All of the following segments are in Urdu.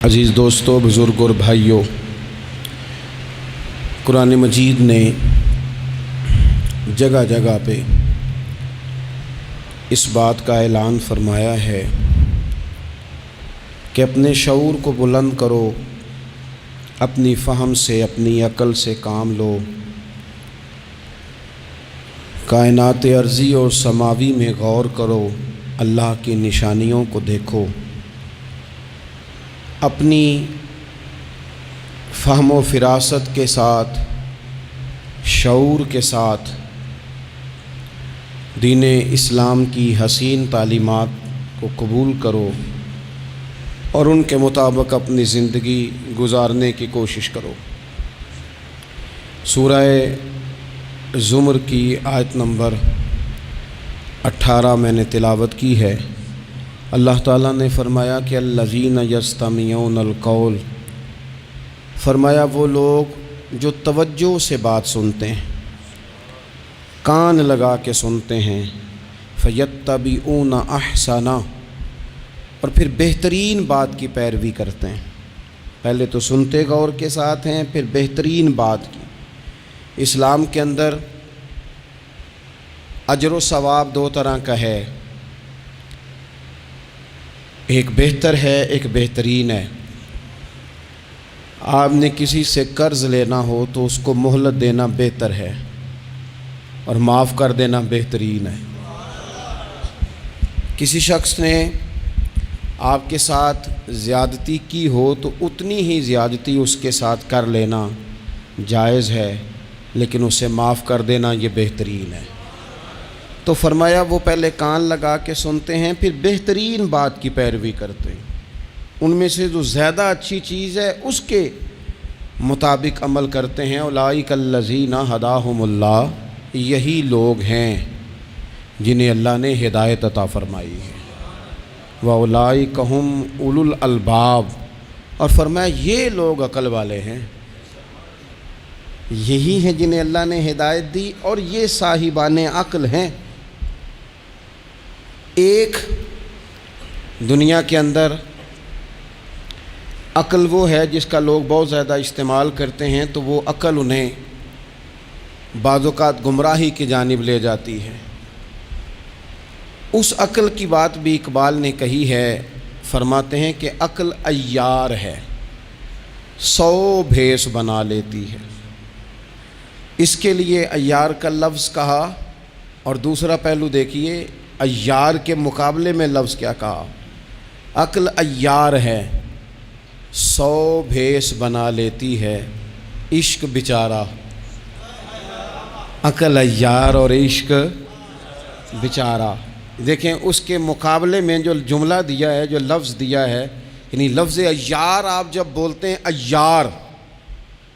عزیز دوستو، بزرگ اور بھائیوں، قرآن مجید نے جگہ جگہ پہ اس بات کا اعلان فرمایا ہے کہ اپنے شعور کو بلند کرو، اپنی فہم سے، اپنی عقل سے کام لو، کائنات ارضی اور سماوی میں غور کرو، اللہ کی نشانیوں کو دیکھو، اپنی فہم و فراست کے ساتھ، شعور کے ساتھ دین اسلام کی حسین تعلیمات کو قبول کرو اور ان کے مطابق اپنی زندگی گزارنے کی کوشش کرو۔ سورہ زمر کی آیت نمبر 18 میں نے تلاوت کی ہے۔ اللہ تعالیٰ نے فرمایا کہ الذین یستمعون القول، فرمایا وہ لوگ جو توجہ سے بات سنتے ہیں، کان لگا کے سنتے ہیں، فیتبعون احسنہ، اور پھر بہترین بات کی پیروی کرتے ہیں۔ پہلے تو سنتے غور کے ساتھ ہیں، پھر بہترین بات کی۔ اسلام کے اندر اجر و ثواب دو طرح کا ہے، ایک بہتر ہے، ایک بہترین ہے۔ آپ نے کسی سے قرض لینا ہو تو اس کو مہلت دینا بہتر ہے اور معاف کر دینا بہترین ہے۔ کسی شخص نے آپ کے ساتھ زیادتی کی ہو تو اتنی ہی زیادتی اس کے ساتھ کر لینا جائز ہے، لیکن اسے معاف کر دینا یہ بہترین ہے۔ تو فرمایا وہ پہلے کان لگا کے سنتے ہیں، پھر بہترین بات کی پیروی کرتے ہیں، ان میں سے جو زیادہ اچھی چیز ہے اس کے مطابق عمل کرتے ہیں۔ اولئک الذین ھداھم اللہ، یہی لوگ ہیں جنہیں اللہ نے ہدایت عطا فرمائی ہے۔ وَأُولَئِکَ هُمْ أُولُو الْأَلْبَابِ، اور فرمایا یہ لوگ عقل والے ہیں، یہی ہیں جنہیں اللہ نے ہدایت دی اور یہ صاحبان عقل ہیں۔ ایک دنیا کے اندر عقل وہ ہے جس کا لوگ بہت زیادہ استعمال کرتے ہیں، تو وہ عقل انہیں بعض اوقات گمراہی کی جانب لے جاتی ہے۔ اس عقل کی بات بھی اقبال نے کہی ہے، فرماتے ہیں کہ عقل عیار ہے، 100 بھیس بنا لیتی ہے۔ اس کے لیے عیار کا لفظ کہا، اور دوسرا پہلو دیکھیے عیار کے مقابلے میں لفظ کیا کہا۔ عقل عیار ہے، 100 بھیس بنا لیتی ہے، عشق بیچارہ۔ عقل عیار اور عشق بیچارہ، دیکھیں اس کے مقابلے میں جو جملہ دیا ہے، جو لفظ دیا ہے، یعنی لفظ عیار آپ جب بولتے ہیں عیار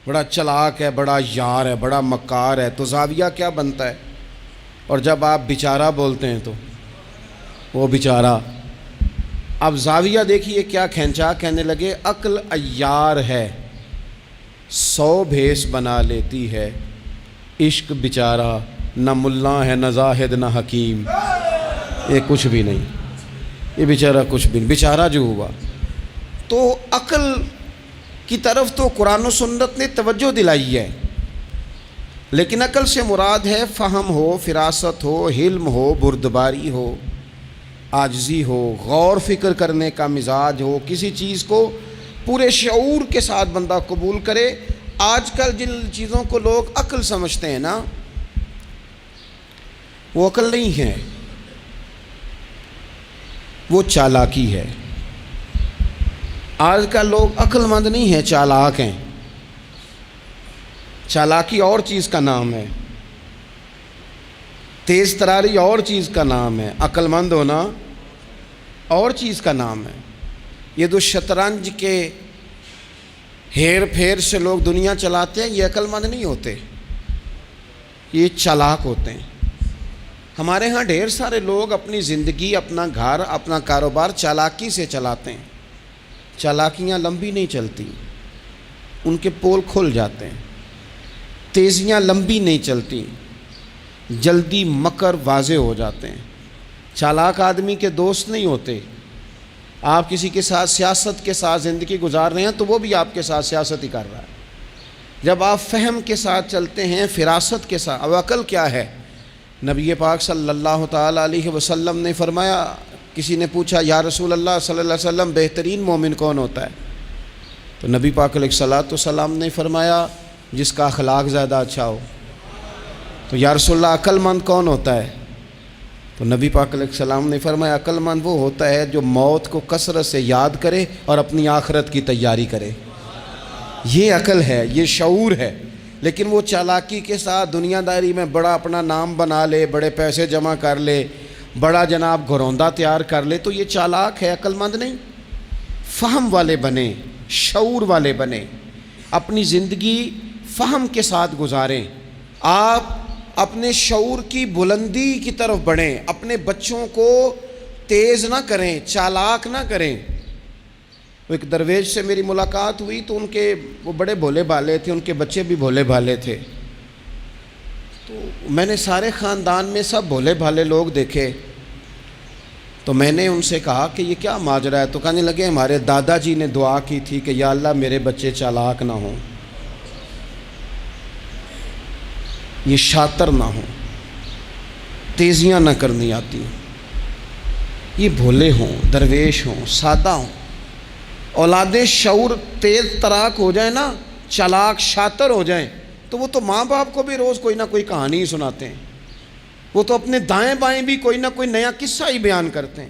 بڑا چلاک ہے، بڑا یار ہے، بڑا مکار ہے، تو زاویہ کیا بنتا ہے؟ اور جب آپ بیچارہ بولتے ہیں تو وہ بیچارہ۔ اب زاویہ دیکھیے کیا کھینچا، کہنے لگے عقل عیار ہے، 100 بھیس بنا لیتی ہے، عشق بیچارہ، نہ ملا ہے، نہ زاہد، نہ حکیم، یہ کچھ بھی نہیں، یہ بیچارہ کچھ بھی نہیں، بیچارہ جو ہوا۔ تو عقل کی طرف تو قرآن و سنت نے توجہ دلائی ہے، لیکن عقل سے مراد ہے فہم ہو، فراست ہو، حلم ہو، بردباری ہو، عاجزی ہو، غور فکر کرنے کا مزاج ہو، کسی چیز کو پورے شعور کے ساتھ بندہ قبول کرے۔ آج کل جن چیزوں کو لوگ عقل سمجھتے ہیں نا، وہ عقل نہیں ہے، وہ چالاکی ہے۔ آج کل لوگ عقل مند نہیں ہیں، چالاک ہیں۔ چالاکی اور چیز کا نام ہے، تیز تراری اور چیز کا نام ہے، عقل مند ہونا اور چیز کا نام ہے۔ یہ جو شطرنج کے ہیر پھیر سے لوگ دنیا چلاتے ہیں، یہ عقل مند نہیں ہوتے، یہ چالاک ہوتے ہیں۔ ہمارے ہاں ڈھیر سارے لوگ اپنی زندگی، اپنا گھر، اپنا کاروبار چالاکی سے چلاتے ہیں۔ چالاکیاں لمبی نہیں چلتی، ان کے پول کھل جاتے ہیں۔ تیزیاں لمبی نہیں چلتی، جلدی مکر واضح ہو جاتے ہیں۔ چالاک آدمی کے دوست نہیں ہوتے، آپ کسی کے ساتھ سیاست کے ساتھ زندگی گزار رہے ہیں تو وہ بھی آپ کے ساتھ سیاست ہی کر رہا ہے۔ جب آپ فہم کے ساتھ چلتے ہیں، فراست کے ساتھ، اب عقل کیا ہے؟ نبی پاک صلی اللہ تعالیٰ علیہ وسلم نے فرمایا، کسی نے پوچھا یا رسول اللہ صلی اللہ علیہ وسلم بہترین مومن کون ہوتا ہے؟ تو نبی پاک علیہ الصلوۃ والسلام نے فرمایا جس کا اخلاق زیادہ اچھا ہو۔ تو یا رسول اللہ عقل مند کون ہوتا ہے؟ تو نبی پاک علیہ السلام نے فرمایا عقل مند وہ ہوتا ہے جو موت کو کثرت سے یاد کرے اور اپنی آخرت کی تیاری کرے۔ یہ عقل ہے، یہ شعور ہے۔ لیکن وہ چالاکی کے ساتھ دنیا داری میں بڑا اپنا نام بنا لے، بڑے پیسے جمع کر لے، بڑا جناب گھروندہ تیار کر لے، تو یہ چالاک ہے، عقل مند نہیں۔ فہم والے بنیں، شعور والے بنیں، اپنی زندگی فہم کے ساتھ گزاریں۔ آپ اپنے شعور کی بلندی کی طرف بڑھیں، اپنے بچوں کو تیز نہ کریں، چالاک نہ کریں۔ ایک درویش سے میری ملاقات ہوئی تو وہ بڑے بھولے بھالے تھے، ان کے بچے بھی بھولے بھالے تھے۔ تو میں نے سارے خاندان میں سب بھولے بھالے لوگ دیکھے، تو میں نے ان سے کہا کہ یہ کیا ماجرا ہے؟ تو کہنے لگے ہمارے دادا جی نے دعا کی تھی کہ یا اللہ میرے بچے چالاک نہ ہوں، یہ شاطر نہ ہوں، تیزیاں نہ کرنی آتی، یہ بھولے ہوں، درویش ہوں، سادہ ہوں۔ اولادیں شعور تیز تراک ہو جائیں نا، چالاک شاطر ہو جائیں، تو وہ تو ماں باپ کو بھی روز کوئی نہ کوئی کہانی سناتے ہیں، وہ تو اپنے دائیں بائیں بھی کوئی نہ کوئی نیا قصہ ہی بیان کرتے ہیں۔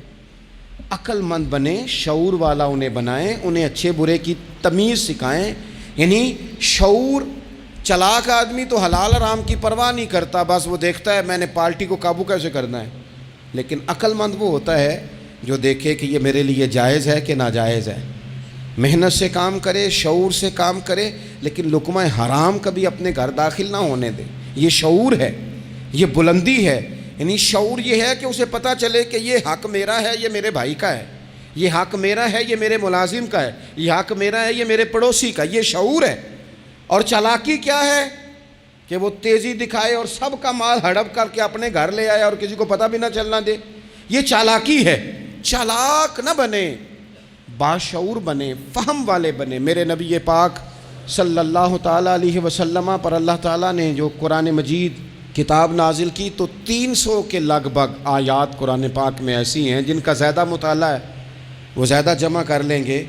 عقل مند بنیں، شعور والا انہیں بنائیں، انہیں اچھے برے کی تمیز سکھائیں۔ یعنی شعور، چالاک آدمی تو حلال حرام کی پرواہ نہیں کرتا، بس وہ دیکھتا ہے میں نے پارٹی کو قابو کیسے کرنا ہے۔ لیکن عقل مند وہ ہوتا ہے جو دیکھے کہ یہ میرے لیے جائز ہے کہ ناجائز ہے، محنت سے کام کرے، شعور سے کام کرے، لیکن لقمہ حرام کبھی اپنے گھر داخل نہ ہونے دے۔ یہ شعور ہے، یہ بلندی ہے۔ یعنی شعور یہ ہے کہ اسے پتہ چلے کہ یہ حق میرا ہے، یہ میرے بھائی کا ہے، یہ حق میرا ہے، یہ میرے ملازم کا ہے، یہ حق میرا ہے، یہ میرے پڑوسی کا۔ یہ شعور ہے۔ اور چالاکی کیا ہے؟ کہ وہ تیزی دکھائے اور سب کا مال ہڑپ کر کے اپنے گھر لے آئے اور کسی کو پتہ بھی نہ چلنا دے۔ یہ چالاکی ہے۔ چالاک نہ بنے، باشعور بنے، فہم والے بنے۔ میرے نبی پاک صلی اللہ تعالیٰ علیہ وسلم پر اللہ تعالیٰ نے جو قرآن مجید کتاب نازل کی تو 300 کے لگ بھگ آیات قرآن پاک میں ایسی ہیں جن کا زیادہ مطالعہ ہے، وہ زیادہ جمع کر لیں گے۔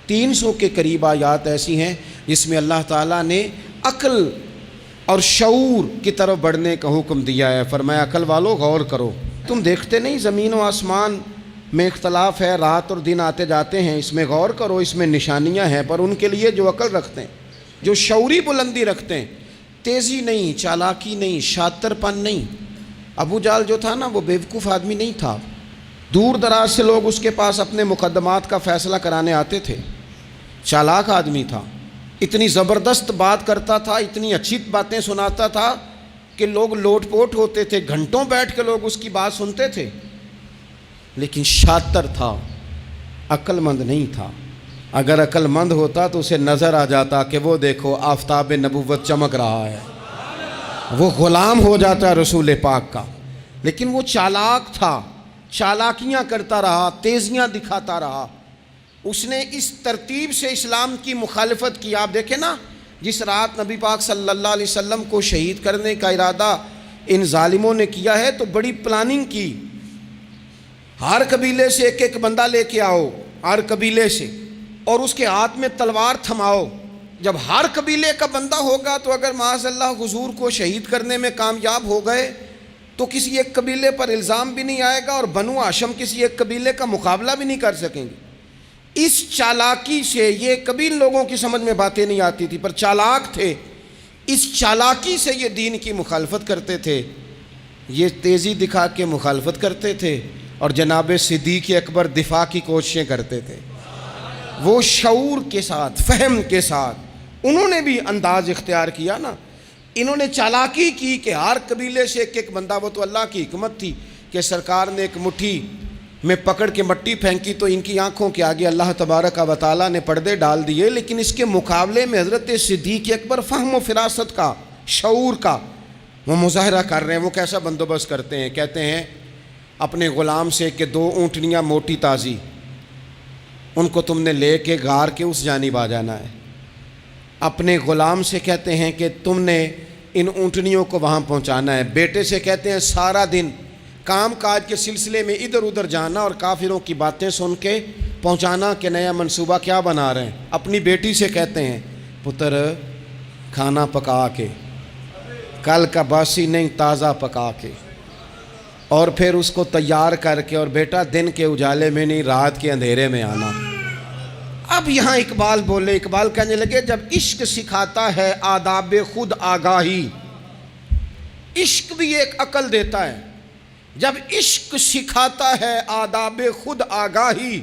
300 کے قریب آیات ایسی ہیں جس میں اللہ تعالیٰ نے عقل اور شعور کی طرف بڑھنے کا حکم دیا ہے۔ فرمایا عقل والو غور کرو، تم دیکھتے نہیں زمین و آسمان میں اختلاف ہے، رات اور دن آتے جاتے ہیں، اس میں غور کرو، اس میں نشانیاں ہیں، پر ان کے لیے جو عقل رکھتے ہیں، جو شعوری بلندی رکھتے ہیں، تیزی نہیں، چالاکی نہیں، شاطر پن نہیں۔ ابو جہل جو تھا نا وہ بیوقوف آدمی نہیں تھا، دور دراز سے لوگ اس کے پاس اپنے مقدمات کا فیصلہ کرانے آتے تھے۔ چالاک آدمی تھا، اتنی زبردست بات کرتا تھا، اتنی اچھی باتیں سناتا تھا کہ لوگ لوٹ پوٹ ہوتے تھے، گھنٹوں بیٹھ کے لوگ اس کی بات سنتے تھے، لیکن شاطر تھا، عقل مند نہیں تھا۔ اگر عقل مند ہوتا تو اسے نظر آ جاتا کہ وہ دیکھو آفتاب نبوت چمک رہا ہے، وہ غلام ہو جاتا رسول پاک کا۔ لیکن وہ چالاک تھا، چالاکیاں کرتا رہا، تیزیاں دکھاتا رہا۔ اس نے اس ترتیب سے اسلام کی مخالفت کی۔ آپ دیکھیں نا، جس رات نبی پاک صلی اللہ علیہ وسلم کو شہید کرنے کا ارادہ ان ظالموں نے کیا ہے تو بڑی پلاننگ کی۔ ہر قبیلے سے ایک ایک بندہ لے کے آؤ، ہر قبیلے سے، اور اس کے ہاتھ میں تلوار تھماؤ۔ جب ہر قبیلے کا بندہ ہوگا تو اگر معاذ اللہ حضور کو شہید کرنے میں کامیاب ہو گئے تو کسی ایک قبیلے پر الزام بھی نہیں آئے گا اور بنو ہاشم کسی ایک قبیلے کا مقابلہ بھی نہیں کر سکیں گے۔ اس چالاکی سے، یہ کبھی لوگوں کی سمجھ میں باتیں نہیں آتی تھی پر چالاک تھے، اس چالاکی سے یہ دین کی مخالفت کرتے تھے، یہ تیزی دکھا کے مخالفت کرتے تھے، اور جناب صدیق اکبر دفاع کی کوششیں کرتے تھے۔ وہ شعور کے ساتھ، فہم کے ساتھ انہوں نے بھی انداز اختیار کیا نا۔ انہوں نے چالاکی کی کہ ہر قبیلے سے ایک ایک بندہ، وہ تو اللہ کی حکمت تھی کہ سرکار نے ایک مٹھی میں پکڑ کے مٹی پھینکی تو ان کی آنکھوں کے آگے اللہ تبارک و تعالیٰ نے پردے ڈال دیے، لیکن اس کے مقابلے میں حضرت صدیق اکبر فہم و فراست کا، شعور کا وہ مظاہرہ کر رہے ہیں۔ وہ کیسا بندوبست کرتے ہیں؟ کہتے ہیں اپنے غلام سے کہ 2 اونٹنیاں موٹی تازی ان کو تم نے لے کے غار کے اس جانب آ جانا ہے. اپنے غلام سے کہتے ہیں کہ تم نے ان اونٹنیوں کو وہاں پہنچانا ہے. بیٹے سے کہتے ہیں سارا دن کام کاج کے سلسلے میں ادھر ادھر جانا اور کافروں کی باتیں سن کے پہنچانا کہ نیا منصوبہ کیا بنا رہے ہیں. اپنی بیٹی سے کہتے ہیں پتر کھانا پکا کے، کل کا باسی نہیں تازہ پکا کے، اور پھر اس کو تیار کر کے، اور بیٹا دن کے اجالے میں نہیں رات کے اندھیرے میں آنا. اب یہاں اقبال بولے، اقبال کہنے لگے جب عشق سکھاتا ہے آداب خود آگاہی، عشق بھی ایک عقل دیتا ہے. جب عشق سکھاتا ہے آداب خود آگاہی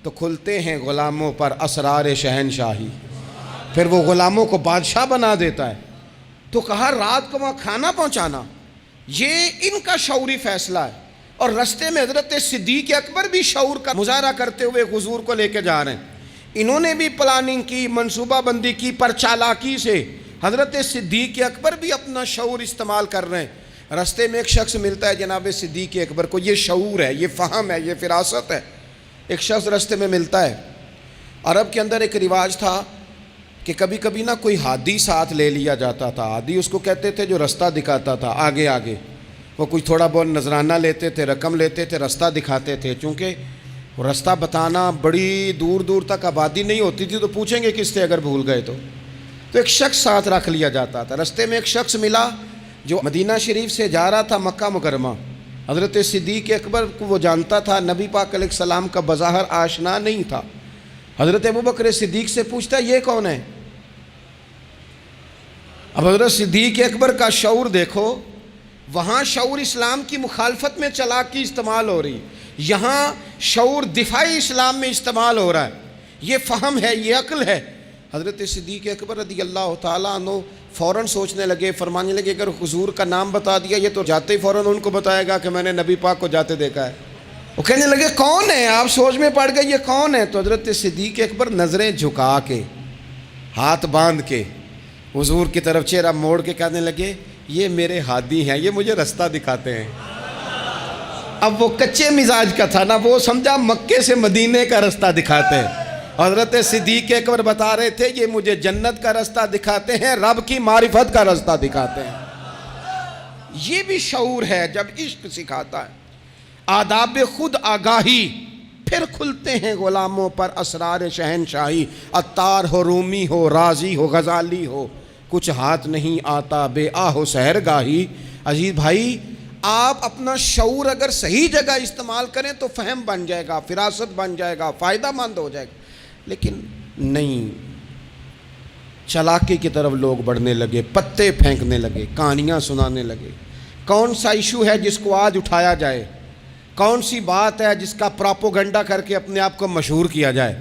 تو کھلتے ہیں غلاموں پر اسرار شہنشاہی. پھر وہ غلاموں کو بادشاہ بنا دیتا ہے. تو کہا رات کو وہاں کھانا پہنچانا یہ ان کا شعوری فیصلہ ہے. اور رستے میں حضرت صدیق اکبر بھی شعور کا مظاہرہ کرتے ہوئے حضور کو لے کے جا رہے ہیں. انہوں نے بھی پلاننگ کی، منصوبہ بندی کی، پر چالاکی سے حضرت صدیق اکبر بھی اپنا شعور استعمال کر رہے ہیں. رستے میں ایک شخص ملتا ہے جناب صدیق اکبر کو، یہ شعور ہے، یہ فہم ہے، یہ فراست ہے. ایک شخص رستے میں ملتا ہے. عرب کے اندر ایک رواج تھا کہ کبھی کبھی نا کوئی ہادی ساتھ لے لیا جاتا تھا. ہادی اس کو کہتے تھے جو رستہ دکھاتا تھا آگے آگے. وہ کوئی تھوڑا بہت نذرانہ لیتے تھے، رقم لیتے تھے، رستہ دکھاتے تھے. چونکہ رستہ بتانا بڑی دور دور تک آبادی نہیں ہوتی تھی تو پوچھیں گے کس سے اگر بھول گئے تو ایک شخص ساتھ رکھ لیا جاتا تھا. رستے میں ایک شخص ملا جو مدینہ شریف سے جا رہا تھا مکہ مکرمہ. حضرت صدیق اکبر کو وہ جانتا تھا، نبی پاک علیہ السلام کا بظاہر آشنا نہیں تھا. حضرت ابوبکر صدیق سے پوچھتا ہے یہ کون ہے؟ اب حضرت صدیق اکبر کا شعور دیکھو، وہاں شعور اسلام کی مخالفت میں چالاکی استعمال ہو رہی، یہاں شعور دفاعی اسلام میں استعمال ہو رہا ہے. یہ فہم ہے، یہ عقل ہے. حضرت صدیق اکبر رضی اللہ تعالیٰ عنہ فوراً سوچنے لگے، فرمانے لگے اگر حضور کا نام بتا دیا یہ تو جاتے ہی فوراً ان کو بتائے گا کہ میں نے نبی پاک کو جاتے دیکھا ہے. وہ کہنے لگے کون ہے؟ آپ سوچ میں پڑ گئے یہ کون ہے؟ تو حضرت صدیق اکبر نظریں جھکا کے، ہاتھ باندھ کے حضور کی طرف چہرہ موڑ کے کہنے لگے یہ میرے ہادی ہیں، یہ مجھے رستہ دکھاتے ہیں. اب وہ کچے مزاج کا تھا نا، وہ سمجھا مکے سے مدینے کا رستہ دکھاتے ہیں. حضرت صدیق اکبر بتا رہے تھے یہ مجھے جنت کا رستہ دکھاتے ہیں، رب کی معرفت کا رستہ دکھاتے ہیں. یہ بھی شعور ہے جب عشق سکھاتا ہے آداب خود آگاہی. پھر کھلتے ہیں غلاموں پر اسرار شہنشاہی. عطار ہو، رومی ہو، رازی ہو، غزالی ہو، کچھ ہاتھ نہیں آتا بے آہ سحر گاہی. عزیز بھائی آپ اپنا شعور اگر صحیح جگہ استعمال کریں تو فہم بن جائے گا، فراست بن جائے گا، فائدہ مند ہو جائے گا. لیکن نہیں، چالاکی کی طرف لوگ بڑھنے لگے، پتے پھینکنے لگے، کہانیاں سنانے لگے. کون سا ایشو ہے جس کو آج اٹھایا جائے؟ کون سی بات ہے جس کا پراپوگنڈا کر کے اپنے آپ کو مشہور کیا جائے؟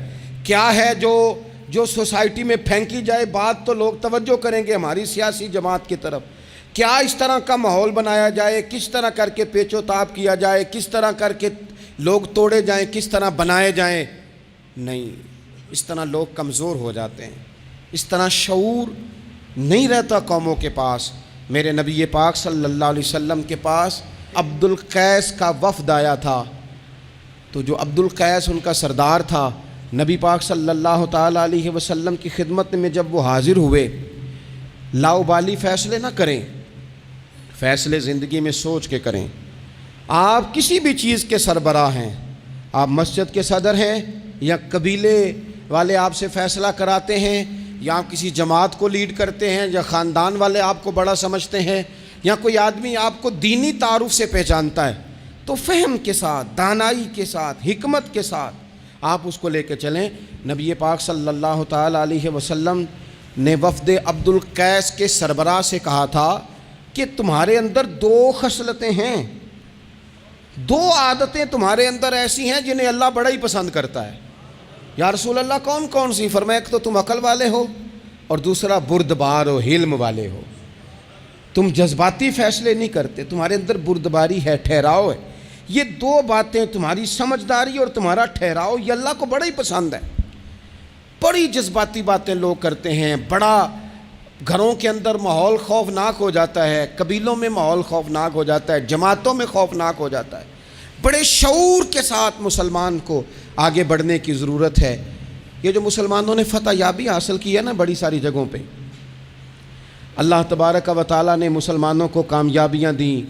کیا ہے جو سوسائٹی میں پھینکی جائے بات تو لوگ توجہ کریں گے ہماری سیاسی جماعت کی طرف؟ کیا اس طرح کا ماحول بنایا جائے؟ کس طرح کر کے پیچ و تاب کیا جائے؟ کس طرح کر کے لوگ توڑے جائیں؟ کس طرح بنائے جائیں؟ نہیں، اس طرح لوگ کمزور ہو جاتے ہیں. اس طرح شعور نہیں رہتا قوموں کے پاس. میرے نبی پاک صلی اللہ علیہ وسلم کے پاس عبد القیس کا وفد آیا تھا. تو جو عبد القیس ان کا سردار تھا، نبی پاک صلی اللہ تعالیٰ علیہ وسلم کی خدمت میں جب وہ حاضر ہوئے، لاؤبالی فیصلے نہ کریں، فیصلے زندگی میں سوچ کے کریں. آپ کسی بھی چیز کے سربراہ ہیں، آپ مسجد کے صدر ہیں یا قبیلے والے آپ سے فیصلہ کراتے ہیں، یا آپ کسی جماعت کو لیڈ کرتے ہیں، یا خاندان والے آپ کو بڑا سمجھتے ہیں، یا کوئی آدمی آپ کو دینی تعارف سے پہچانتا ہے، تو فہم کے ساتھ، دانائی کے ساتھ، حکمت کے ساتھ آپ اس کو لے کے چلیں. نبی پاک صلی اللہ تعالیٰ علیہ وسلم نے وفد عبد القیس کے سربراہ سے کہا تھا کہ تمہارے اندر 2 خصلتیں ہیں، 2 عادتیں تمہارے اندر ایسی ہیں جنہیں اللہ بڑا ہی پسند کرتا ہے. یا رسول اللہ کون کون سی؟ فرمایا ایک تو تم عقل والے ہو، اور دوسرا بردبار ہو، حلم والے ہو. تم جذباتی فیصلے نہیں کرتے، تمہارے اندر بردباری ہے، ٹھہراؤ ہے. یہ 2 باتیں، تمہاری سمجھداری اور تمہارا ٹھہراؤ، یہ اللہ کو بڑا ہی پسند ہے. بڑی جذباتی باتیں لوگ کرتے ہیں، بڑا گھروں کے اندر ماحول خوفناک ہو جاتا ہے، قبیلوں میں ماحول خوفناک ہو جاتا ہے، جماعتوں میں خوفناک ہو جاتا ہے. بڑے شعور کے ساتھ مسلمان کو آگے بڑھنے کی ضرورت ہے۔ یہ جو مسلمانوں نے فتح یابی حاصل کی ہے نا بڑی ساری جگہوں پہ، اللہ تبارک و تعالیٰ نے مسلمانوں کو کامیابیاں دیں۔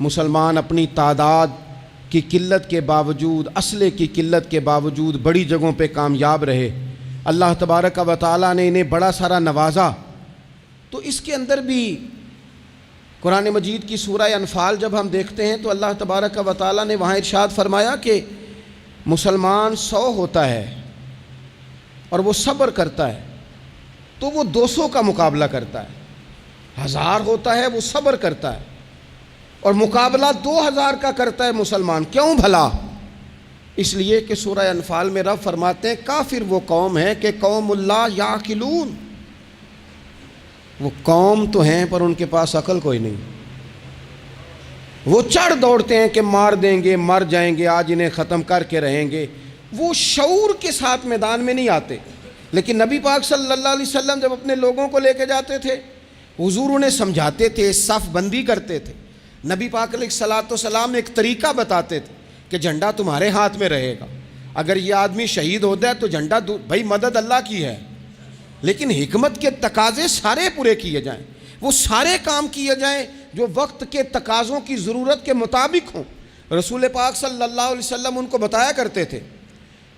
مسلمان اپنی تعداد کی قلت کے باوجود، اسلحے کی قلت کے باوجود بڑی جگہوں پہ کامیاب رہے۔ اللہ تبارک و تعالیٰ نے انہیں بڑا سارا نوازا۔ تو اس کے اندر بھی قرآن مجید کی سورہ انفال جب ہم دیکھتے ہیں تو اللہ تبارک و تعالیٰ نے وہاں ارشاد فرمایا کہ مسلمان 100 ہوتا ہے اور وہ صبر کرتا ہے تو وہ 200 کا مقابلہ کرتا ہے، 1000 ہوتا ہے وہ صبر کرتا ہے اور مقابلہ 2000 کا کرتا ہے مسلمان۔ کیوں بھلا؟ اس لیے کہ سورہ انفال میں رب فرماتے ہیں کافر وہ قوم ہے کہ قوم اللہ یعقلون، وہ قوم تو ہیں پر ان کے پاس عقل کوئی نہیں، وہ چڑھ دوڑتے ہیں کہ مار دیں گے، مر جائیں گے، آج انہیں ختم کر کے رہیں گے، وہ شعور کے ساتھ میدان میں نہیں آتے۔ لیکن نبی پاک صلی اللہ علیہ وسلم جب اپنے لوگوں کو لے کے جاتے تھے، حضور انہیں سمجھاتے تھے، صف بندی کرتے تھے۔ نبی پاک علیہ الصلوۃ والسلام ایک طریقہ بتاتے تھے کہ جھنڈا تمہارے ہاتھ میں رہے گا، اگر یہ آدمی شہید ہوتا ہے تو جھنڈا بھائی مدد اللہ کی ہے، لیکن حکمت کے تقاضے سارے پورے کیے جائیں، وہ سارے کام کیے جائیں جو وقت کے تقاضوں کی ضرورت کے مطابق ہوں۔ رسول پاک صلی اللہ علیہ وسلم ان کو بتایا کرتے تھے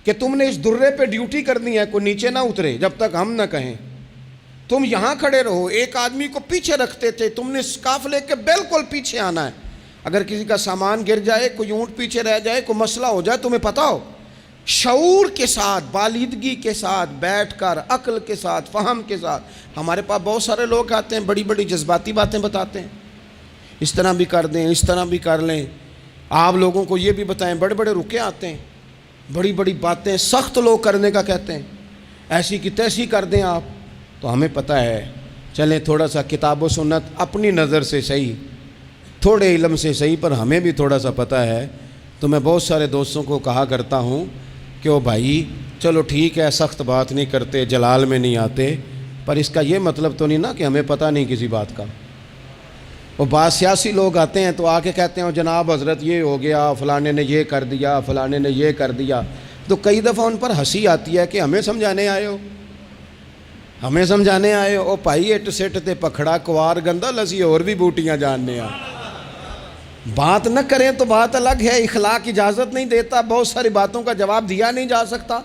کہ تم نے اس درے پہ ڈیوٹی کرنی ہے، کوئی نیچے نہ اترے جب تک ہم نہ کہیں، تم یہاں کھڑے رہو۔ ایک آدمی کو پیچھے رکھتے تھے، تم نے قافلے کے بالکل پیچھے آنا ہے، اگر کسی کا سامان گر جائے، کوئی اونٹ پیچھے رہ جائے، کوئی مسئلہ ہو جائے، تمہیں پتہ ہو، شعور کے ساتھ، بالیدگی کے ساتھ بیٹھ کر، عقل کے ساتھ، فہم کے ساتھ۔ ہمارے پاس بہت سارے لوگ آتے ہیں، بڑی بڑی جذباتی باتیں بتاتے ہیں، اس طرح بھی کر دیں، اس طرح بھی کر لیں، آپ لوگوں کو یہ بھی بتائیں، بڑے بڑے رکے آتے ہیں، بڑی بڑی باتیں سخت لوگ کرنے کا کہتے ہیں، ایسی کی تیسی کر دیں آپ۔ تو ہمیں پتہ ہے، چلیں تھوڑا سا کتاب و سنت اپنی نظر سے صحیح، تھوڑے علم سے صحیح، پر ہمیں بھی تھوڑا سا پتہ ہے۔ تو میں بہت سارے دوستوں کو کہا کرتا ہوں کہ او بھائی چلو ٹھیک ہے، سخت بات نہیں کرتے، جلال میں نہیں آتے، پر اس کا یہ مطلب تو نہیں نا کہ ہمیں پتہ نہیں کسی بات کا۔ وہ بعض سیاسی لوگ آتے ہیں تو آ کے کہتے ہیں جناب حضرت یہ ہو گیا، فلانے نے یہ کر دیا، فلانے نے یہ کر دیا، تو کئی دفعہ ان پر ہنسی آتی ہے کہ ہمیں سمجھانے آئے ہو، ہمیں سمجھانے آئے ہو۔ او پائی اٹ سٹ تے پکھڑا کوار گندا لسی اور بھی بوٹیاں جاننے آ۔ بات نہ کریں تو بات الگ ہے، اخلاق اجازت نہیں دیتا، بہت ساری باتوں کا جواب دیا نہیں جا سکتا،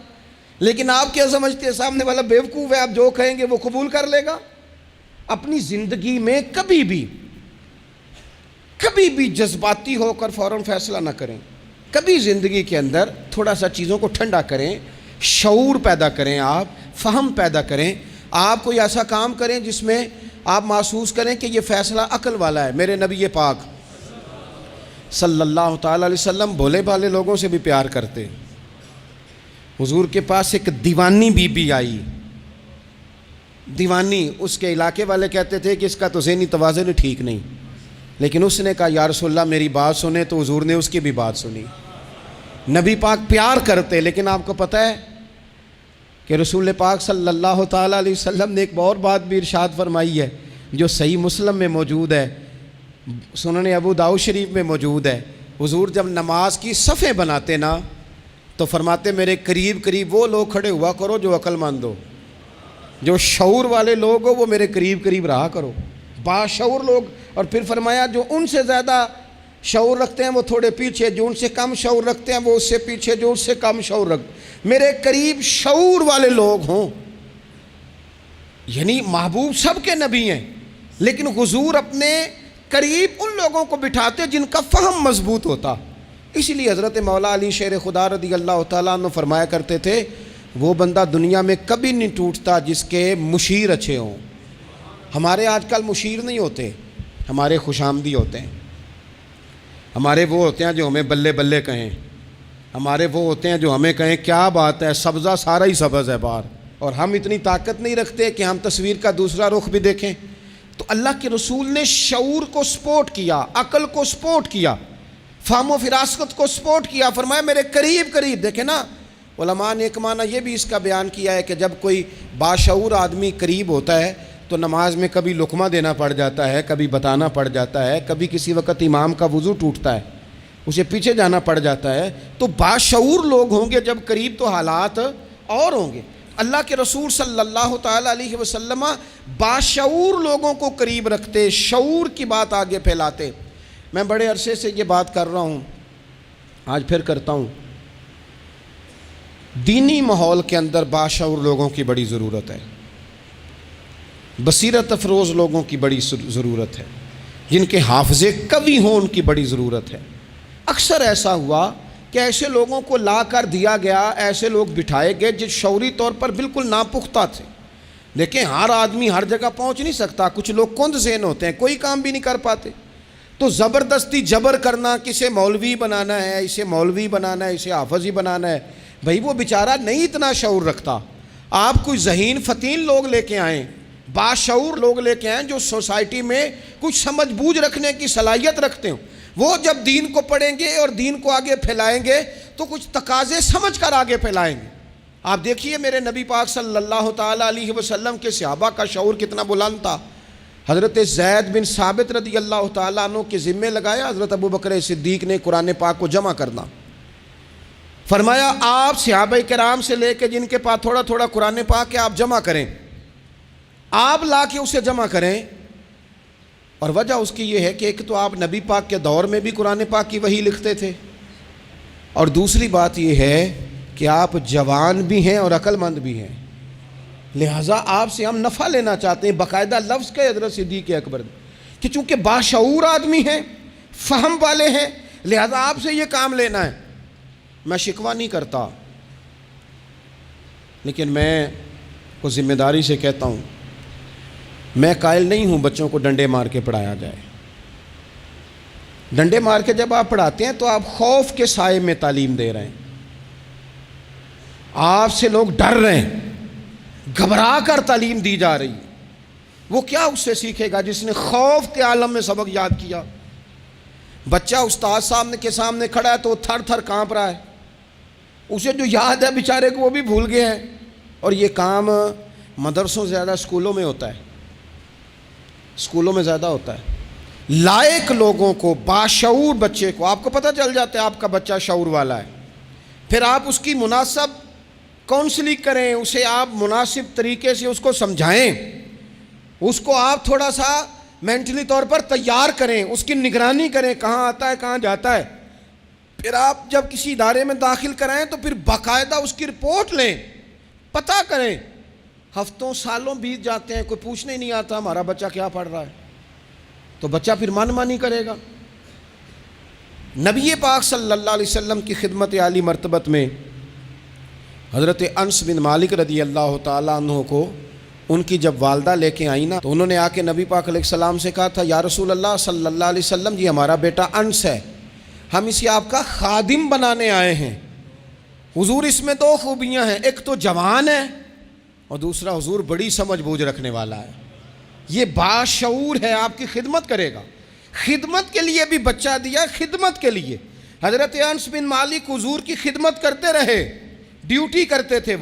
لیکن آپ کیا سمجھتے ہیں سامنے والا بیوقوف ہے، آپ جو کہیں گے وہ قبول کر لے گا؟ اپنی زندگی میں کبھی بھی جذباتی ہو کر فوراً فیصلہ نہ کریں، کبھی زندگی کے اندر تھوڑا سا چیزوں کو ٹھنڈا کریں، شعور پیدا کریں، آپ فہم پیدا کریں، آپ کوئی ایسا کام کریں جس میں آپ محسوس کریں کہ یہ فیصلہ عقل والا ہے۔ میرے نبی پاک صلی اللہ تعالیٰ علیہ وسلم بھولے بھالے لوگوں سے بھی پیار کرتے۔ حضور کے پاس ایک دیوانی بی بی آئی، دیوانی، اس کے علاقے والے کہتے تھے کہ اس کا تو ذہنی توازن ٹھیک نہیں، لیکن اس نے کہا یا رسول اللہ میری بات سنیں، تو حضور نے اس کی بھی بات سنی۔ نبی پاک پیار کرتے، لیکن آپ کو پتہ ہے کہ رسول پاک صلی اللہ تعالیٰ علیہ وسلم نے ایک اور بات بھی ارشاد فرمائی ہے جو صحیح مسلم میں موجود ہے، سنن ابو داؤد شریف میں موجود ہے۔ حضور جب نماز کی صفیں بناتے نا تو فرماتے میرے قریب قریب وہ لوگ کھڑے ہوا کرو جو عقل مند ہو، جو شعور والے لوگ ہو وہ میرے قریب قریب رہا کرو، باشعور لوگ۔ اور پھر فرمایا جو ان سے زیادہ شعور رکھتے ہیں وہ تھوڑے پیچھے، جو ان سے کم شعور رکھتے ہیں وہ اس سے پیچھے، جو اس سے کم شعور رکھتے، میرے قریب شعور والے لوگ ہوں۔ یعنی محبوب سب کے نبی ہیں، لیکن حضور اپنے قریب ان لوگوں کو بٹھاتے جن کا فہم مضبوط ہوتا۔ اسی لیے حضرت مولا علی شیر خدا رضی اللہ تعالیٰ عنہ فرمایا کرتے تھے وہ بندہ دنیا میں کبھی نہیں ٹوٹتا جس کے مشیر اچھے ہوں۔ ہمارے آج کل مشیر نہیں ہوتے، ہمارے خوش آمدی ہوتے ہیں، ہمارے وہ ہوتے ہیں جو ہمیں بلے بلے کہیں، ہمارے وہ ہوتے ہیں جو ہمیں کہیں کیا بات ہے، سبزہ سارا ہی سبز ہے باہر، اور ہم اتنی طاقت نہیں رکھتے کہ ہم تصویر کا دوسرا رخ بھی دیکھیں۔ تو اللہ کے رسول نے شعور کو سپورٹ کیا، عقل کو سپورٹ کیا، فہم و فراست کو سپورٹ کیا، فرمایا میرے قریب قریب۔ دیکھیں نا علماء نے ایک معنی یہ بھی اس کا بیان کیا ہے کہ جب کوئی باشعور آدمی قریب ہوتا ہے تو نماز میں کبھی لقمہ دینا پڑ جاتا ہے، کبھی بتانا پڑ جاتا ہے، کبھی کسی وقت امام کا وضو ٹوٹتا ہے، اسے پیچھے جانا پڑ جاتا ہے. تو باشعور لوگ ہوں گے جب قریب تو حالات اور ہوں گے. اللہ کے رسول صلی اللہ تعالیٰ علیہ وسلم باشعور لوگوں کو قریب رکھتے, شعور کی بات آگے پھیلاتے. میں بڑے عرصے سے یہ بات کر رہا ہوں, آج پھر کرتا ہوں. دینی ماحول کے اندر باشعور لوگوں کی بڑی ضرورت ہے, بصیرت افروز لوگوں کی بڑی ضرورت ہے, جن کے حافظے قوی ہوں ان کی بڑی ضرورت ہے. اکثر ایسا ہوا کہ ایسے لوگوں کو لا کر دیا گیا, ایسے لوگ بٹھائے گئے جو شعوری طور پر بالکل ناپختہ تھے. دیکھیں ہر آدمی ہر جگہ پہنچ نہیں سکتا, کچھ لوگ کند ذہن ہوتے ہیں, کوئی کام بھی نہیں کر پاتے. تو زبردستی جبر کرنا, کسے مولوی بنانا ہے, اسے مولوی بنانا ہے, اسے حافظ ہی بنانا ہے, بھائی وہ بیچارہ نہیں اتنا شعور رکھتا. آپ کوئی ذہین فتین لوگ لے کے آئیں, باشعور لوگ لے کے آئیں جو سوسائٹی میں کچھ سمجھ بوجھ رکھنے کی صلاحیت رکھتے ہوں. وہ جب دین کو پڑھیں گے اور دین کو آگے پھیلائیں گے تو کچھ تقاضے سمجھ کر آگے پھیلائیں گے. آپ دیکھیے میرے نبی پاک صلی اللہ تعالیٰ علیہ وسلم کے صحابہ کا شعور کتنا بلند تھا. حضرت زید بن ثابت رضی اللہ تعالیٰ عنہ کے ذمے لگایا حضرت ابو بکر صدیق نے قرآن پاک کو جمع کرنا. فرمایا آپ صحابہ کرام سے لے کے جن کے پاس تھوڑا تھوڑا قرآن پاک ہے آپ جمع کریں, آپ لا کے اسے جمع کریں. اور وجہ اس کی یہ ہے کہ ایک تو آپ نبی پاک کے دور میں بھی قرآن پاک کی وحی لکھتے تھے, اور دوسری بات یہ ہے کہ آپ جوان بھی ہیں اور عقل مند بھی ہیں, لہٰذا آپ سے ہم نفع لینا چاہتے ہیں. باقاعدہ لفظ کے حضرت صدیق اکبر کہ چونکہ باشعور آدمی ہیں, فہم والے ہیں, لہٰذا آپ سے یہ کام لینا ہے. میں شکوہ نہیں کرتا, لیکن میں کو ذمہ داری سے کہتا ہوں, میں قائل نہیں ہوں بچوں کو ڈنڈے مار کے پڑھایا جائے. ڈنڈے مار کے جب آپ پڑھاتے ہیں تو آپ خوف کے سائے میں تعلیم دے رہے ہیں. آپ سے لوگ ڈر رہے ہیں, گھبرا کر تعلیم دی جا رہی ہے. وہ کیا اس سے سیکھے گا جس نے خوف کے عالم میں سبق یاد کیا؟ بچہ استاد صاحب کے سامنے کھڑا ہے تو وہ تھر تھر کانپ رہا ہے, اسے جو یاد ہے بیچارے کو وہ بھی بھول گئے ہیں. اور یہ کام مدرسوں سے زیادہ اسکولوں میں ہوتا ہے, اسکولوں میں زیادہ ہوتا ہے. لائق لوگوں کو, باشعور بچے کو آپ کو پتہ چل جاتا ہے آپ کا بچہ شعور والا ہے. پھر آپ اس کی مناسب کونسلنگ کریں, اسے آپ مناسب طریقے سے اس کو سمجھائیں, اس کو آپ تھوڑا سا مینٹلی طور پر تیار کریں, اس کی نگرانی کریں کہاں آتا ہے کہاں جاتا ہے. پھر آپ جب کسی ادارے میں داخل کرائیں تو پھر باقاعدہ اس کی رپورٹ لیں, پتہ کریں. ہفتوں سالوں بیت جاتے ہیں, کوئی پوچھنے ہی نہیں آتا ہمارا بچہ کیا پڑھ رہا ہے, تو بچہ پھر من مانی کرے گا. نبی پاک صلی اللہ علیہ وسلم کی خدمت عالی مرتبت میں حضرت انس بن مالک رضی اللہ تعالیٰ عنہ کو ان کی جب والدہ لے کے آئیں نا, تو انہوں نے آ کے نبی پاک علیہ السلام سے کہا تھا یا رسول اللہ صلی اللہ علیہ وسلم جی ہمارا بیٹا انس ہے, ہم اسے آپ کا خادم بنانے آئے ہیں. حضور اس میں دو خوبیاں ہیں, ایک تو جوان ہے اور دوسرا حضور بڑی سمجھ بوجھ رکھنے والا ہے, یہ باشعور ہے, آپ کی خدمت کرے گا. خدمت کے لیے بھی بچہ دیا, خدمت کے لیے. حضرت انس بن مالک حضور کی خدمت کرتے رہے, ڈیوٹی کرتے تھے.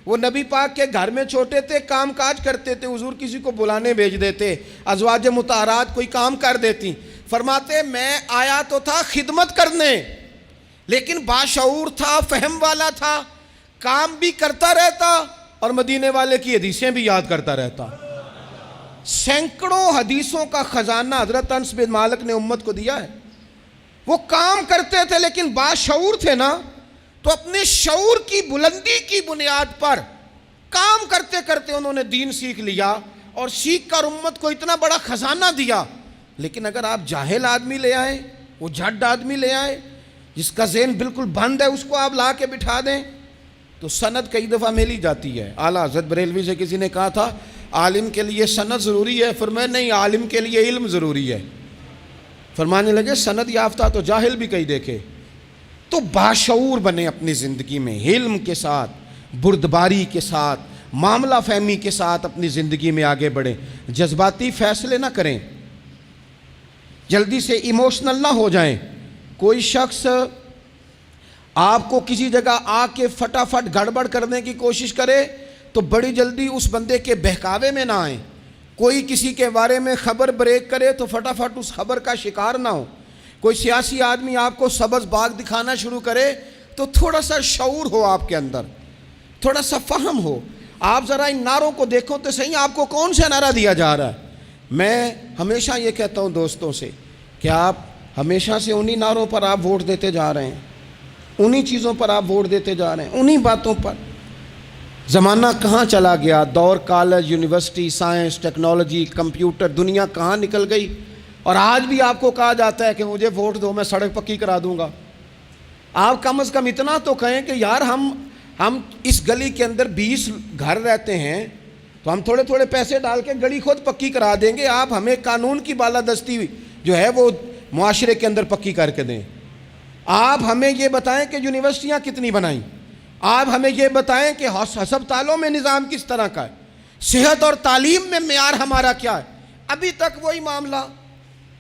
وہ نبی پاک کے گھر میں چھوٹے تھے, کام کاج کرتے تھے. حضور کسی کو بلانے بھیج دیتے, ازواج مطہرات کوئی کام کر دیتی. فرماتے میں آیا تو تھا خدمت کرنے, لیکن باشعور تھا, فہم والا تھا, کام بھی کرتا رہتا اور مدینے والے کی حدیثیں بھی یاد کرتا رہتا. سینکڑوں حدیثوں کا خزانہ حضرت انس بن مالک نے امت کو دیا ہے. وہ کام کرتے تھے لیکن باشعور تھے نا, تو اپنے شعور کی بلندی کی بنیاد پر کام کرتے کرتے انہوں نے دین سیکھ لیا اور سیکھ کر امت کو اتنا بڑا خزانہ دیا. لیکن اگر آپ جاہل آدمی لے آئیں, وہ جھڈ آدمی لے آئیں جس کا ذہن بالکل بند ہے, اس کو آپ لا کے بٹھا دیں تو سند کئی دفعہ مل ہی جاتی ہے. اعلیٰ حضرت بریلوی سے کسی نے کہا تھا عالم کے لیے سند ضروری ہے, فرمایا نہیں, عالم کے لیے علم ضروری ہے. فرمانے لگے سند یافتہ تو جاہل بھی کئی دیکھے. تو باشعور بنے اپنی زندگی میں, علم کے ساتھ, بردباری کے ساتھ, معاملہ فہمی کے ساتھ اپنی زندگی میں آگے بڑھیں. جذباتی فیصلے نہ کریں, جلدی سے ایموشنل نہ ہو جائیں. کوئی شخص آپ کو کسی جگہ آ کے فٹافٹ گڑبڑ کرنے کی کوشش کرے تو بڑی جلدی اس بندے کے بہکاوے میں نہ آئیں. کوئی کسی کے بارے میں خبر بریک کرے تو فٹافٹ اس خبر کا شکار نہ ہو. کوئی سیاسی آدمی آپ کو سبز باغ دکھانا شروع کرے تو تھوڑا سا شعور ہو آپ کے اندر، تھوڑا سا فہم ہو. آپ ذرا ان نعروں کو دیکھو تو صحیح، آپ کو کون سا نعرہ دیا جا رہا ہے. میں ہمیشہ یہ کہتا ہوں دوستوں سے کہ آپ ہمیشہ سے انہی نعروں پر آپ ووٹ دیتے جا رہے ہیں، انہی چیزوں پر آپ ووٹ دیتے جا رہے ہیں، انہی باتوں پر. زمانہ کہاں چلا گیا، دور college, university, science, technology, computer, دنیا کہاں نکل گئی، اور آج بھی آپ کو کہا جاتا ہے کہ مجھے ووٹ دو میں سڑک پکی کرا دوں گا. آپ کم از کم اتنا تو کہیں کہ یار ہم اس گلی کے اندر 20 گھر رہتے ہیں تو ہم تھوڑے تھوڑے پیسے ڈال کے گلی خود پکی کرا دیں گے. آپ ہمیں قانون کی بالادستی جو ہے وہ معاشرے کے اندر پکی کر کے دیں. آپ ہمیں یہ بتائیں کہ یونیورسٹیاں کتنی بنائیں، آپ ہمیں یہ بتائیں کہ ہسپتالوں میں نظام کس طرح کا ہے، صحت اور تعلیم میں معیار ہمارا کیا ہے. ابھی تک وہی معاملہ،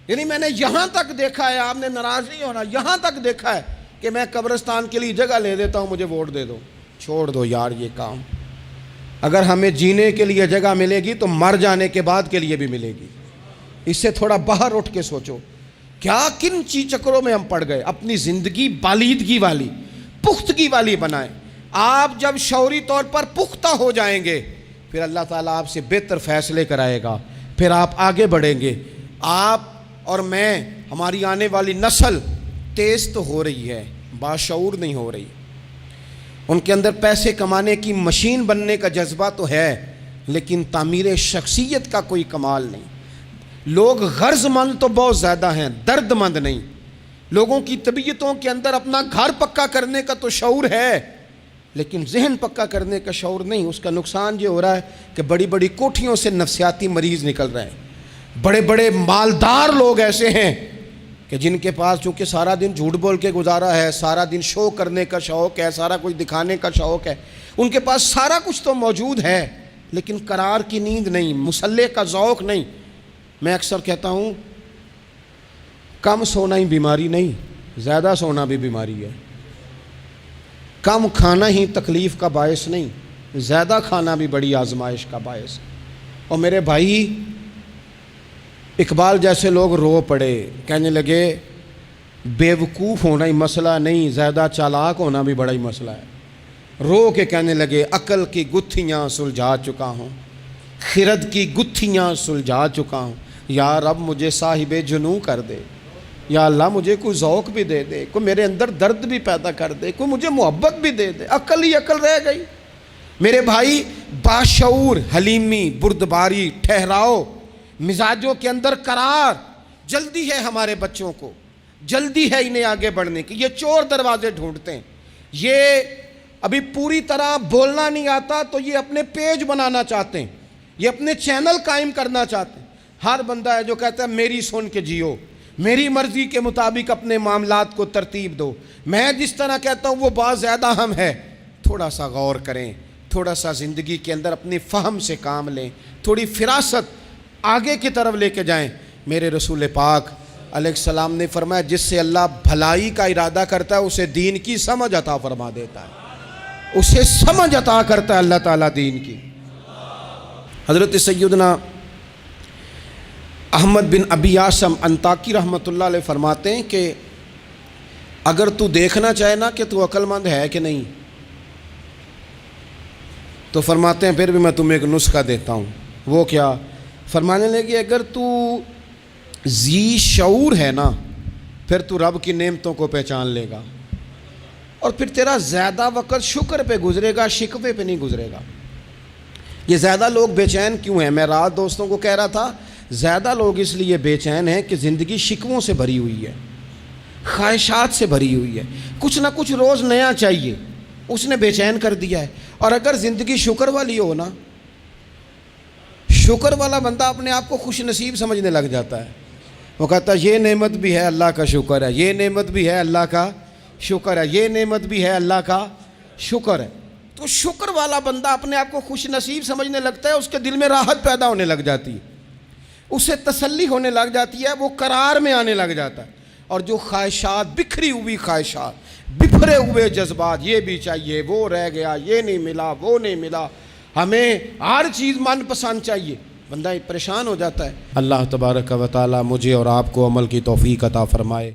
یعنی میں نے یہاں تک دیکھا ہے، آپ نے ناراض نہیں ہونا، یہاں تک دیکھا ہے کہ میں قبرستان کے لیے جگہ لے دیتا ہوں، مجھے ووٹ دے دو. چھوڑ دو یار یہ کام. اگر ہمیں جینے کے لیے جگہ ملے گی تو مر جانے کے بعد کے لیے بھی ملے گی. اس سے تھوڑا باہر اٹھ کے سوچو کیا کن چکروں میں ہم پڑ گئے. اپنی زندگی بالیدگی والی، پختگی والی بنائیں. آپ جب شعوری طور پر پختہ ہو جائیں گے پھر اللہ تعالیٰ آپ سے بہتر فیصلے کرائے گا، پھر آپ آگے بڑھیں گے. آپ اور میں، ہماری آنے والی نسل تیز تو ہو رہی ہے، باشعور نہیں ہو رہی. ان کے اندر پیسے کمانے کی مشین بننے کا جذبہ تو ہے لیکن تعمیر شخصیت کا کوئی کمال نہیں. لوگ غرض مند تو بہت زیادہ ہیں، درد مند نہیں. لوگوں کی طبیعتوں کے اندر اپنا گھر پکا کرنے کا تو شعور ہے لیکن ذہن پکا کرنے کا شعور نہیں. اس کا نقصان یہ ہو رہا ہے کہ بڑی بڑی کوٹھیوں سے نفسیاتی مریض نکل رہے ہیں. بڑے بڑے مالدار لوگ ایسے ہیں کہ جن کے پاس چونکہ سارا دن جھوٹ بول کے گزارا ہے، سارا دن شو کرنے کا شوق ہے، سارا کچھ دکھانے کا شوق ہے، ان کے پاس سارا کچھ تو موجود ہے لیکن قرار کی نیند نہیں، مسلح کا ذوق نہیں. میں اکثر کہتا ہوں کم سونا ہی بیماری نہیں، زیادہ سونا بھی بیماری ہے. کم کھانا ہی تکلیف کا باعث نہیں، زیادہ کھانا بھی بڑی آزمائش کا باعث. اور میرے بھائی، اقبال جیسے لوگ رو پڑے، کہنے لگے بیوقوف ہونا ہی مسئلہ نہیں، زیادہ چالاک ہونا بھی بڑا ہی مسئلہ ہے. رو کے کہنے لگے عقل کی گتھیاں سلجھا چکا ہوں، خرد کی گتھیاں سلجھا چکا ہوں. یا رب مجھے صاحب جنوں کر دے، یا اللہ مجھے کوئی ذوق بھی دے دے، کوئی میرے اندر درد بھی پیدا کر دے، کوئی مجھے محبت بھی دے دے. عقل ہی عقل رہ گئی. میرے بھائی، باشعور، حلیمی، بردباری، ٹھہراؤ، مزاجوں کے اندر قرار. جلدی ہے ہمارے بچوں کو، جلدی ہے انہیں آگے بڑھنے کی. یہ چور دروازے ڈھونڈتے ہیں، یہ ابھی پوری طرح بولنا نہیں آتا تو یہ اپنے پیج بنانا چاہتے ہیں، یہ اپنے چینل قائم کرنا چاہتے ہیں. ہر بندہ ہے جو کہتا ہے میری سن کے جیو، میری مرضی کے مطابق اپنے معاملات کو ترتیب دو، میں جس طرح کہتا ہوں وہ بات زیادہ اہم ہے. تھوڑا سا غور کریں، تھوڑا سا زندگی کے اندر اپنی فہم سے کام لیں، تھوڑی فراست آگے کی طرف لے کے جائیں. میرے رسول پاک علیہ السلام نے فرمایا جس سے اللہ بھلائی کا ارادہ کرتا ہے اسے دین کی سمجھ عطا فرما دیتا ہے، اسے سمجھ عطا کرتا ہے اللہ تعالیٰ دین کی. حضرت سیدنا احمد بن ابی عاصم انطاکی رحمۃ اللہ علیہ فرماتے ہیں کہ اگر تو دیکھنا چاہے نا کہ تو عقل مند ہے کہ نہیں، تو فرماتے ہیں پھر بھی میں تمہیں ایک نسخہ دیتا ہوں. وہ کیا؟ فرمانے لگے اگر تو ذی شعور ہے نا پھر تو رب کی نعمتوں کو پہچان لے گا اور پھر تیرا زیادہ وقت شکر پہ گزرے گا، شکوے پہ نہیں گزرے گا. یہ زیادہ لوگ بے چین کیوں ہیں؟ میں رات دوستوں کو کہہ رہا تھا زیادہ لوگ اس لیے بے چین ہیں کہ زندگی شکووں سے بھری ہوئی ہے، خواہشات سے بھری ہوئی ہے، کچھ نہ کچھ روز نیا چاہیے، اس نے بے چین کر دیا ہے. اور اگر زندگی شکر والی ہو نا، شکر والا بندہ اپنے آپ کو خوش نصیب سمجھنے لگ جاتا ہے. وہ کہتا ہے یہ نعمت بھی ہے اللہ کا شکر ہے، یہ نعمت بھی ہے اللہ کا شکر ہے، یہ نعمت بھی ہے اللہ کا شکر ہے. تو شکر والا بندہ اپنے آپ کو خوش نصیب سمجھنے لگتا ہے، اس کے دل میں راحت پیدا ہونے لگ جاتی ہے، اسے تسلی ہونے لگ جاتی ہے، وہ قرار میں آنے لگ جاتا ہے. اور جو خواہشات، بکھری ہوئی خواہشات، بکھرے ہوئے جذبات، یہ بھی چاہیے، وہ رہ گیا، یہ نہیں ملا، وہ نہیں ملا، ہمیں ہر چیز من پسند چاہیے، بندہ پریشان ہو جاتا ہے. اللہ تبارک و تعالی مجھے اور آپ کو عمل کی توفیق عطا فرمائے.